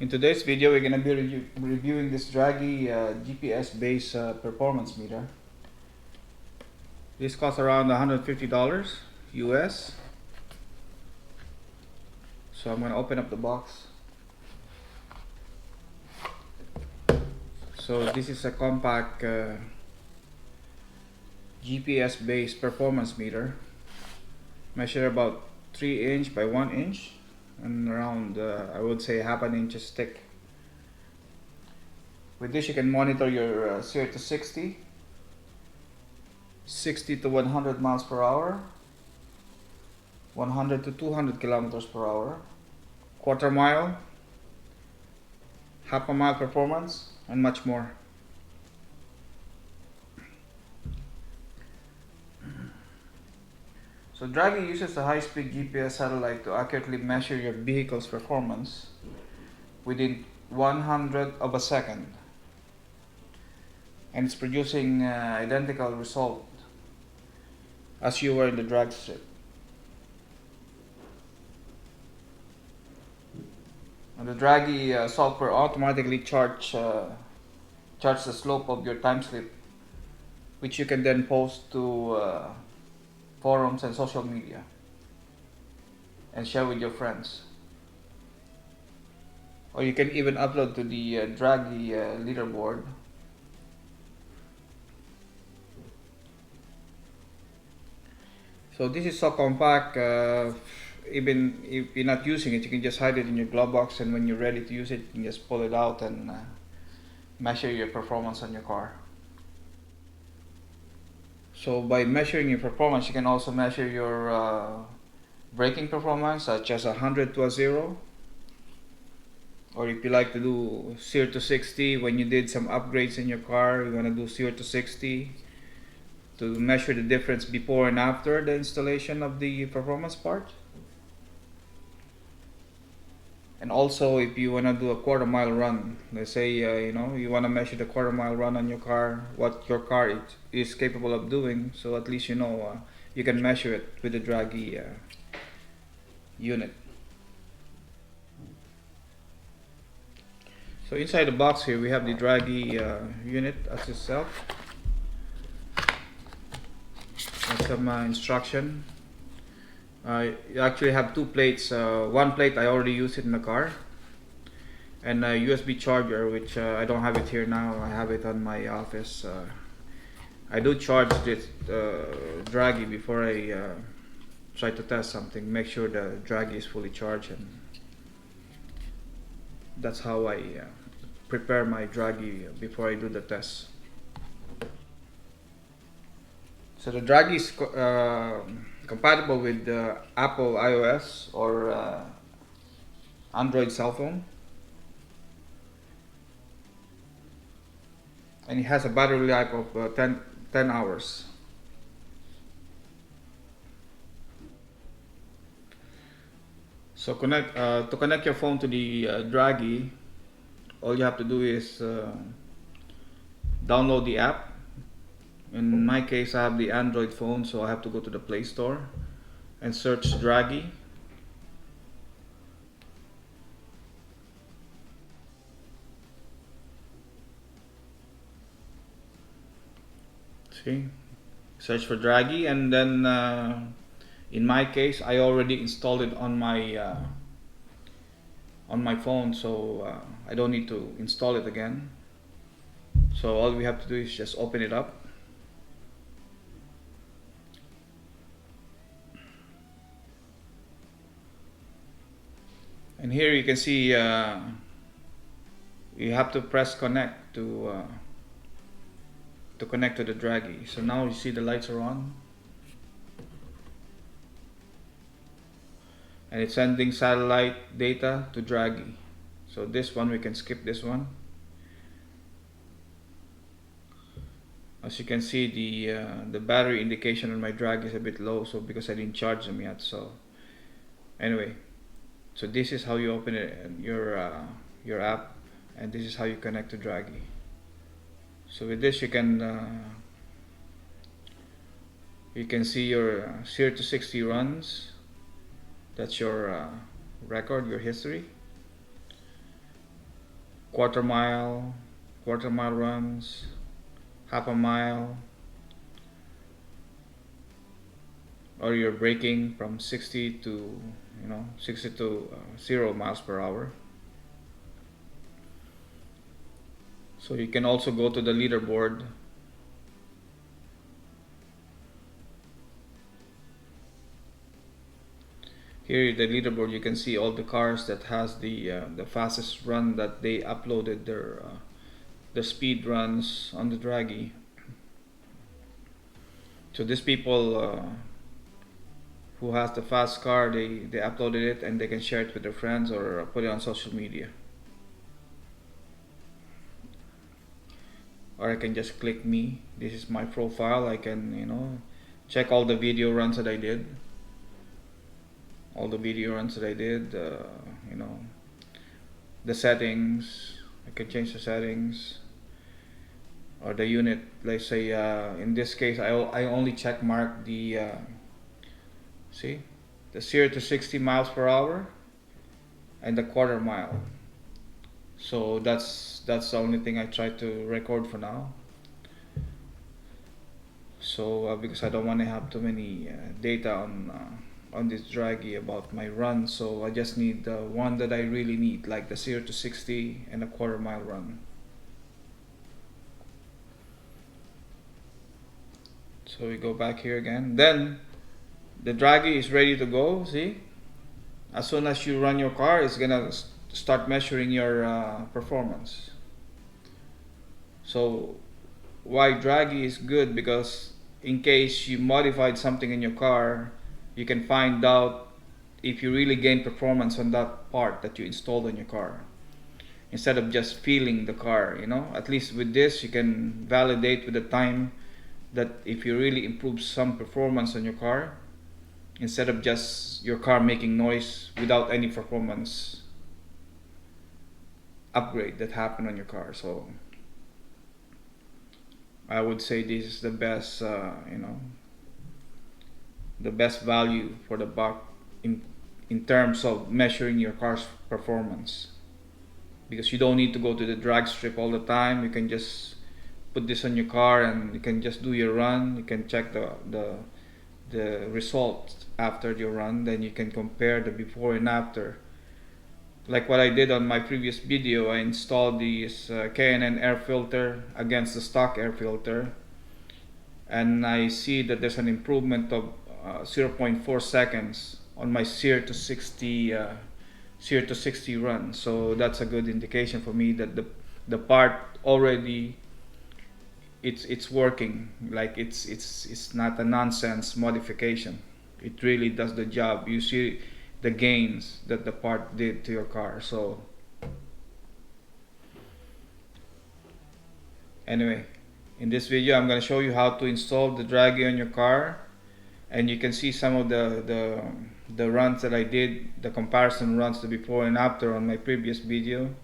In today's video, we're going to be reviewing this Dragy GPS-based performance meter. This costs around $150 US. So I'm going to open up the box. So this is a compact GPS-based performance meter. Measure about 3 inch by 1 inch and around I would say half an inch thick. With this you can monitor your 0 to 60, 60 to 100 miles per hour, 100 to 200 kilometers per hour, quarter mile, half a mile performance, and much more. So Dragy uses a high-speed GPS satellite to accurately measure your vehicle's performance within 100 of a second, and it's producing identical result as you were in the drag strip. And the Dragy software automatically charts the slope of your time slip, which you can then post to forums and social media and share with your friends. Or you can even upload to the Dragy Leaderboard. So this is so compact, even if you're not using it, you can just hide it in your glove box, and when you're ready to use it, you can just pull it out and measure your performance on your car. So by measuring your performance, you can also measure your braking performance, such as 100 to a 0. Or if you like to do 0 to 60, when you did some upgrades in your car, you're going to do 0 to 60 to measure the difference before and after the installation of the performance part. And also if you want to do a quarter mile run, let's say you want to measure the quarter mile run on your car, what your car is capable of doing, so at least you can measure it with the Dragy unit. So inside the box here we have the Dragy unit as itself. And some instruction. You actually have two plates. One plate I already used it in the car, and a USB charger, which I don't have it here now. I have it on my office. I do charge this Dragy before I try to test something. Make sure the Dragy is fully charged, and that's how I prepare my Dragy before I do the test. So the Dragy is compatible with Apple iOS or Android cell phone, and it has a battery life of 10 hours. So to connect your phone to the Dragy, all you have to do is download the app. In my case, I have the Android phone, so I have to go to the Play Store and search Dragy. See, search for Dragy, and then in my case, I already installed it on my phone, so I don't need to install it again. So all we have to do is just open it up. And here you can see you have to press connect to connect to the Dragy. So now you see the lights are on, and it's sending satellite data to Dragy. So this one, we can skip this one. As you can see, the battery indication on my Dragy is a bit low, so because I didn't charge them yet. So anyway, so this is how you open it, your app, and this is how you connect to Dragy. So with this, you can see your 0 to 60 runs. That's your record, your history. quarter mile runs, half a mile, or you're braking from 60 to 0 miles per hour. So you can also go to the leaderboard. Here, the leaderboard, you can see all the cars that has the fastest run that they uploaded their speed runs on the Dragy. So these people who has the fast car, they uploaded it and they can share it with their friends or put it on social media. Or I can just click me. This is my profile. I can check all the video runs that I did. The settings. I can change the settings or the unit. Let's say in this case, I only check mark the see the 0 to 60 miles per hour and the quarter mile. So that's the only thing I try to record for now. So because I don't want to have too many data on this Dragy about my run, so I just need the one that I really need, like the 0 to 60 and a quarter mile run. So we go back here again. Then the Dragy is ready to go. See, as soon as you run your car, it's gonna start measuring your performance. So why Dragy is good, because in case you modified something in your car, you can find out if you really gain performance on that part that you installed on your car, instead of just feeling the car. At least with this, you can validate with the time that if you really improve some performance on your car, instead of just your car making noise without any performance upgrade that happened on your car. So I would say this is the best, the best value for the buck in terms of measuring your car's performance, because you don't need to go to the drag strip all the time. You can just put this on your car and you can just do your run. You can check the results after your run. Then you can compare the before and after. Like what I did on my previous video, I installed this K&N air filter against the stock air filter, and I see that there's an improvement of 0.4 seconds on my 0 to 60 run. So that's a good indication for me that the part already it's working. Like it's not a nonsense modification. It really does the job. You see the gains that the part did to your car. So anyway, in this video I'm going to show you how to install the Dragy on your car, and you can see some of the runs that I did, the comparison runs, the before and after on my previous video.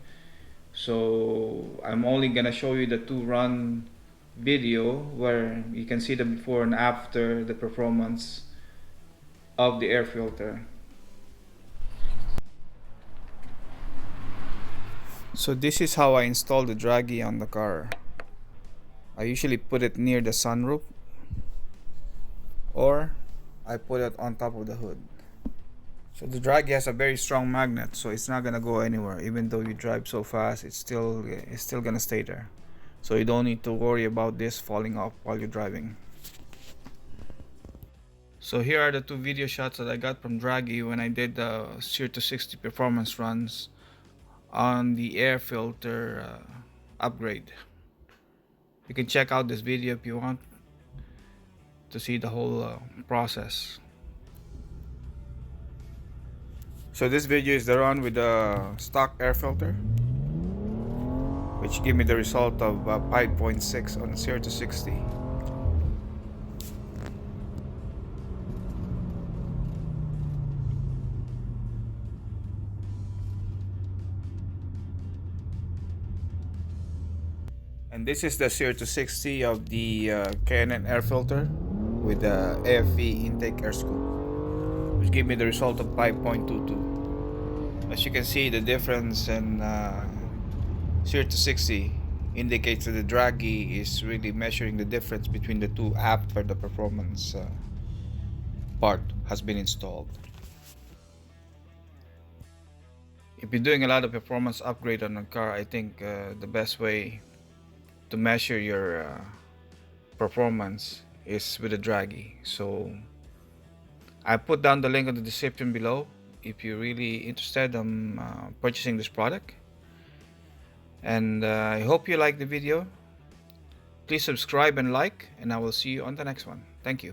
So I'm only going to show you the 2-run video where you can see the before and after, the performance of the air filter. So this is how I install the Dragy on the car. I usually put it near the sunroof, or I put it on top of the hood. So the Dragy has a very strong magnet, so it's not gonna go anywhere. Even though you drive so fast, it's still gonna stay there. So you don't need to worry about this falling off while you're driving. So here are the 2 video shots that I got from Dragy when I did the 0 to 60 performance runs on the air filter upgrade. You can check out this video if you want to see the whole process. So this video is the run with the stock air filter, which gave me the result of 5.6 on 0 to 60. And this is the 0 to 60 of the K&N air filter with the AFE intake air scoop, which gave me the result of 5.22. As you can see, the difference in 0 to 60 indicates that the Dragy is really measuring the difference between the two after the performance part has been installed. If you're doing a lot of performance upgrade on a car, I think the best way to measure your performance is with a Dragy. So I put down the link in the description below if you're really interested in purchasing this product. And I hope you like the video. Please subscribe and like, and I will see you on the next one. Thank you.